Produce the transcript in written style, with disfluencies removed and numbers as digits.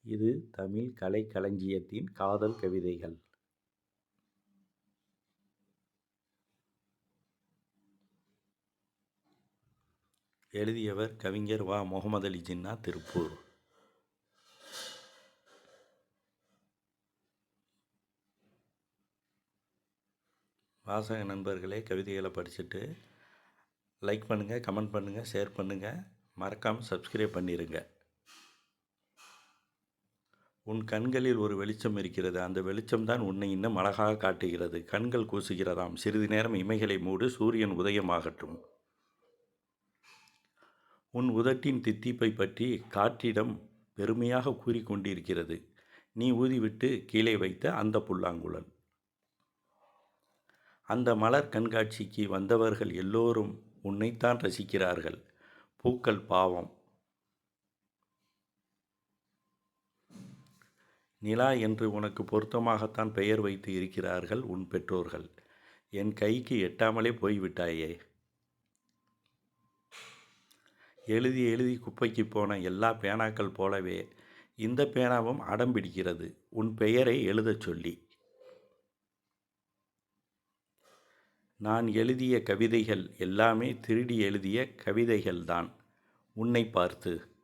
இது தமிழ் கலைக்களஞ்சியத்தின் காதல் கவிதைகள். எழுதியவர் கவிஞர் வ. முகமது அலி ஜின்னா, திருப்பூர். வாசக நண்பர்களே, கவிதைகளை படிச்சுட்டு லைக் பண்ணுங்கள், கமெண்ட் பண்ணுங்கள், ஷேர் பண்ணுங்கள், மறக்காமல் சப்ஸ்கிரைப் பண்ணிடுங்க. உன் கண்களில் ஒரு வெளிச்சம் இருக்கிறது. அந்த வெளிச்சம்தான் உன்னை இன்னும் அழகாக காட்டுகிறது. கண்கள் கூசுகிறதாம். சிறிது நேரம் இமைகளை மூடு, சூரியன் உதயமாகட்டும். உன் உதட்டின் தித்திப்பை பற்றி காற்றிடம் பெருமையாக கூறிக்கொண்டிருக்கிறது. நீ ஊதிவிட்டு கீழே வைத்த அந்த புல்லாங்குழல். அந்த மலர் கண்காட்சிக்கு வந்தவர்கள் எல்லோரும் உன்னைத்தான் ரசிக்கிறார்கள். பூக்கள் பாவம். நிலா என்று உனக்கு பொருத்தமாகத்தான் பெயர் வைத்து இருக்கிறார்கள் உன் பெற்றோர்கள். என் கைக்கு எட்டாமலே போய்விட்டாயே. எழுதி எழுதி குப்பைக்கு போன எல்லா பேனாக்கள் போலவே இந்த பேனாவும் அடம் பிடிக்கிறது உன் பெயரை எழுதச் சொல்லி. நான் எழுதிய கவிதைகள் எல்லாமே திருடி எழுதிய கவிதைகள்தான் உன்னை பார்த்து.